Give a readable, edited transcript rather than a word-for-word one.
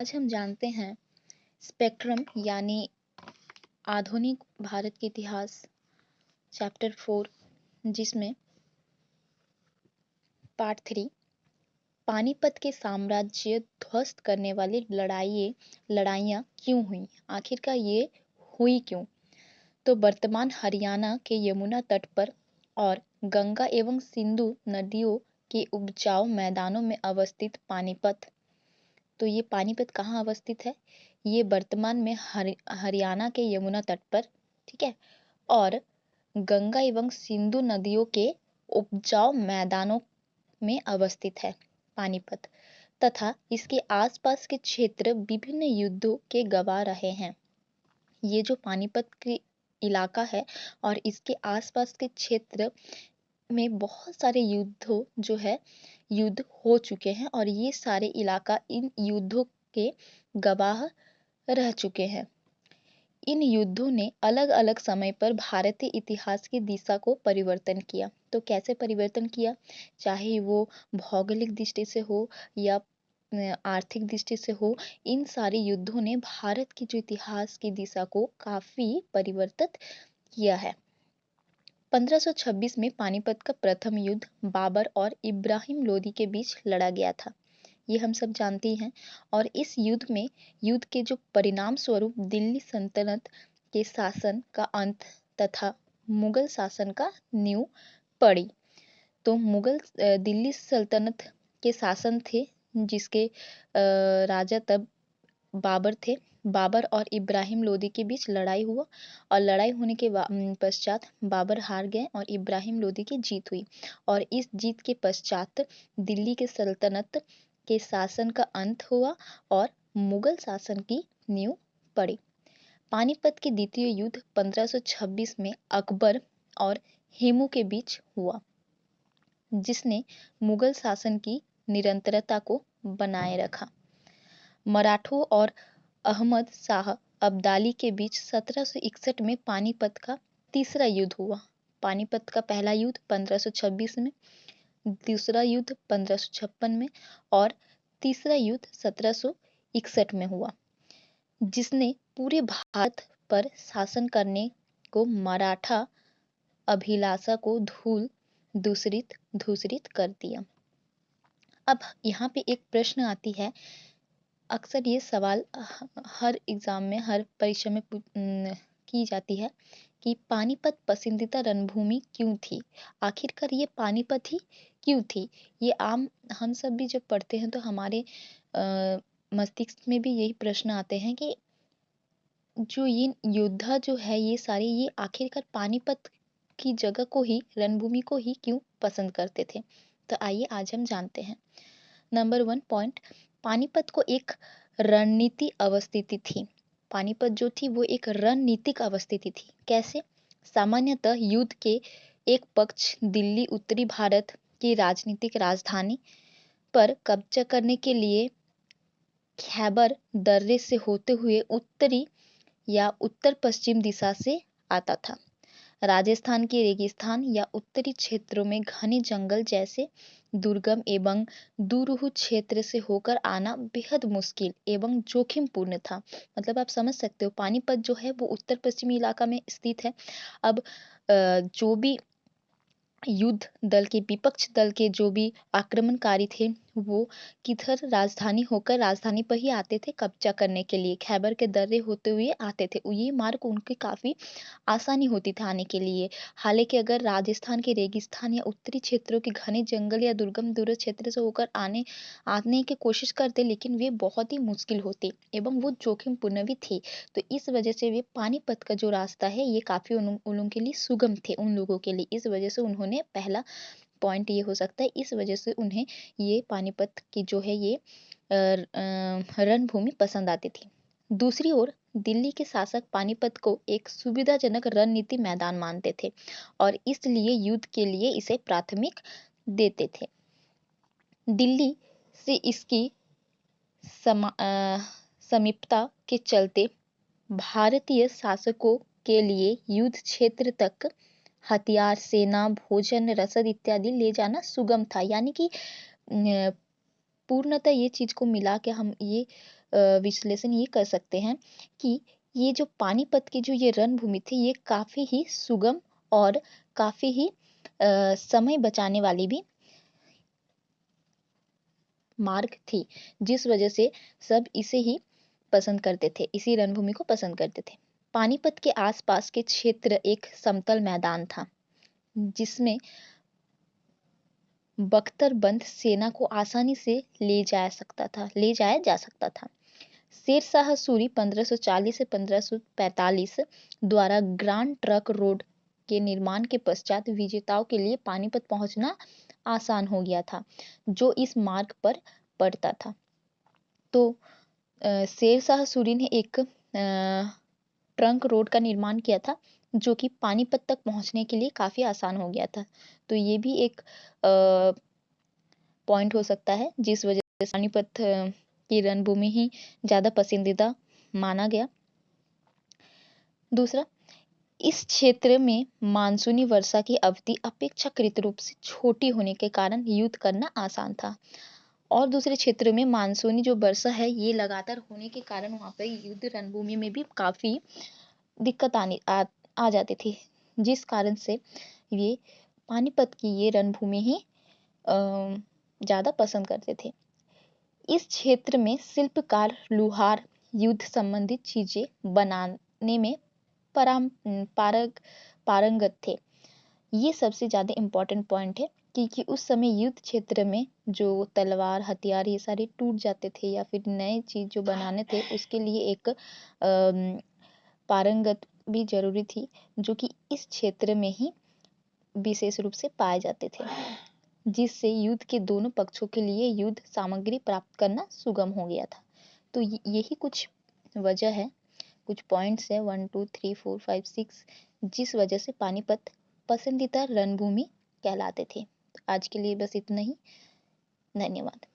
आज हम जानते हैं स्पेक्ट्रम यानी आधुनिक भारत के इतिहास चैप्टर 4 जिसमें पार्ट 3 पानीपत के साम्राज्य ध्वस्त करने वाली लड़ाइयाँ क्यों हुई, आखिरकार ये हुई क्यों। तो वर्तमान हरियाणा के यमुना तट पर और गंगा एवं सिंधु नदियों के उपजाऊ मैदानों में अवस्थित पानीपत, तो ये पानीपत कहाँ अवस्थित है, ये वर्तमान में हरियाणा के यमुना तट पर, ठीक है, और गंगा एवं सिंधु नदियों के उपजाऊ मैदानों में अवस्थित है पानीपत, तथा इसके आसपास के क्षेत्र विभिन्न युद्धों के गवाह रहे हैं। ये जो पानीपत की इलाका है और इसके आसपास के क्षेत्र में बहुत सारे युद्ध हो चुके हैं और ये सारे इलाका इन युद्धों के गवाह रह चुके हैं। इन युद्धों ने अलग अलग समय पर भारतीय इतिहास की दिशा को परिवर्तन किया। तो कैसे परिवर्तन किया, चाहे वो भौगोलिक दृष्टि से हो या आर्थिक दृष्टि से हो, इन सारे युद्धों ने भारत की जो इतिहास की दिशा को काफी परिवर्तित किया है। 1526 में पानीपत का प्रथम युद्ध बाबर और इब्राहिम लोदी के बीच लड़ा गया था, ये हम सब जानते हैं। और इस युद्ध के जो परिणाम स्वरूप दिल्ली सल्तनत के शासन का अंत तथा मुगल शासन का नींव पड़ी। तो दिल्ली सल्तनत के शासन थे जिसके राजा तब बाबर थे। बाबर और इब्राहिम लोदी के बीच लड़ाई हुआ और लड़ाई होने के पश्चात बाबर हार गए और इब्राहिम लोदी की जीत हुई और इस जीत के पश्चात दिल्ली के सल्तनत के शासन का अंत हुआ और मुगल शासन की नींव पड़ी। पानीपत के द्वितीय युद्ध 1526 में अकबर और हेमू के बीच हुआ, जिसने मुगल शासन की निरंतरता को बनाए रखा। मराठों और अहमद शाह अब्दाली के बीच 1761 में पानीपत का तीसरा युद्ध हुआ। पानीपत का पहला युद्ध 1526 में, दूसरा युद्ध 1556 में और तीसरा युद्ध 1761 में हुआ, जिसने पूरे भारत पर शासन करने को मराठा अभिलाषा को धूसरित कर दिया। अब यहाँ पे एक प्रश्न आती है, अक्सर ये सवाल हर एग्जाम में, हर परीक्षा में की जाती है कि पानीपत पसंदीदा रणभूमि क्यों थी, आखिरकार ये पानीपत ही क्यों थी। ये आम हम सब भी जब पढ़ते हैं तो हमारे मस्तिष्क में भी यही प्रश्न आते हैं कि जो ये योद्धा जो है ये सारे, ये आखिरकार पानीपत की जगह को ही, रणभूमि को ही क्यों पसंद करते थे। तो आइए आज हम जानते हैं। नंबर 1 पॉइंट, पानीपत को एक रणनीति अवस्थिति थी। पानीपत जो थी वो एक रणनीतिक अवस्थिति थी। कैसे? सामान्यतः युद्ध के एक पक्ष दिल्ली उत्तरी भारत की राजनीतिक राजधानी पर कब्जा करने के लिए खैबर दर्रे से होते हुए उत्तरी या उत्तर पश्चिम दिशा से आता था। राजस्थान के रेगिस्तान या उत्तरी क्षेत्रों में घने जंगल जैसे दुर्गम एवं दूरूह क्षेत्र से होकर आना बेहद मुश्किल एवं जोखिमपूर्ण था। मतलब आप समझ सकते हो, पानीपत जो है वो उत्तर पश्चिमी इलाका में स्थित है। अब जो भी युद्ध दल के, विपक्ष दल के जो भी आक्रमणकारी थे वो किधर राजधानी होकर, राजधानी पर ही आते थे कब्जा करने के लिए, खैबर के दर्रे होते हुए आते थे। ये मार्ग उनके काफी आसानी होती थी आने के लिए। हालांकि अगर राजस्थान के रेगिस्तान या उत्तरी क्षेत्रों के घने जंगल या दुर्गम दूर क्षेत्र से होकर आने की कोशिश करते, लेकिन वे बहुत ही मुश्किल होती एवं वो जोखिमपूर्ण भी थे। तो इस वजह से वे पानीपत का जो रास्ता है ये काफी उन लोगों के लिए सुगम थे, उन लोगों के लिए। इस वजह से उन्होंने, पहला पॉइंट ये हो सकता है, इस वजह से उन्हें ये पानीपत की जो है ये रणभूमि पसंद आती थी। दूसरी ओर दिल्ली के शासक पानीपत को एक सुविधाजनक रणनीति मैदान मानते थे और इसलिए युद्ध के लिए इसे प्राथमिक देते थे। दिल्ली से इसकी समीपता के चलते भारतीय शासकों के लिए युद्ध क्षेत्र तक हथियार, सेना, भोजन, रसद इत्यादि ले जाना सुगम था। यानी कि पूर्णतः ये चीज़ को मिला के हम ये विश्लेषण ये कर सकते हैं कि ये जो पानीपत की जो ये रणभूमि थी, ये काफ़ी ही सुगम और काफ़ी ही समय बचाने वाली भी मार्ग थी, जिस वजह से सब इसे ही पसंद करते थे, इसी रणभूमि को पसंद करते थे। पानीपत के आसपास के क्षेत्र एक समतल मैदान था, जिसमें बख्तरबंद सेना को आसानी से ले जाया जा सकता था। शेर शाह सूरी 1540 से 1545 द्वारा ग्रांड ट्रंक रोड के निर्माण के पश्चात विजेताओं के लिए पानीपत पहुंचना आसान हो गया था, जो इस मार्ग पर पड़ता था। तो शेर शाह सूरी ने एक ट्रंक रोड का निर्माण किया था, जो कि पानीपत तक पहुंचने के लिए काफ़ी आसान हो गया था। तो ये भी एक पॉइंट हो सकता है, जिस वजह से पानीपत की रणभूमि ही ज़्यादा पसंदीदा माना गया। दूसरा, इस क्षेत्र में मानसूनी वर्षा की अवधि अपेक्षाकृत रूप से छोटी होने के कारण युद्ध करना आसान था, और दूसरे क्षेत्र में मानसूनी जो वर्षा है ये लगातार होने के कारण वहाँ पे युद्ध रणभूमि में भी काफ़ी दिक्कत आ जाती थी, जिस कारण से ये पानीपत की ये रणभूमि ही ज़्यादा पसंद करते थे। इस क्षेत्र में शिल्पकार लुहार युद्ध संबंधित चीजें बनाने में पराम पारग पारंगत थे। ये सबसे ज़्यादा इम्पोर्टेंट पॉइंट है, क्योंकि उस समय युद्ध क्षेत्र में जो तलवार हथियार ये सारे टूट जाते थे या फिर नए चीज़ जो बनाने थे उसके लिए एक पारंगत भी जरूरी थी, जो कि इस क्षेत्र में ही विशेष रूप से पाए जाते थे, जिससे युद्ध के दोनों पक्षों के लिए युद्ध सामग्री प्राप्त करना सुगम हो गया था। तो यही कुछ वजह है, कुछ पॉइंट्स है 1 2 3 4 5 6, जिस वजह से पानीपत पसंदीदा रणभूमि कहलाते थे। आज के लिए बस इतना ही। धन्यवाद।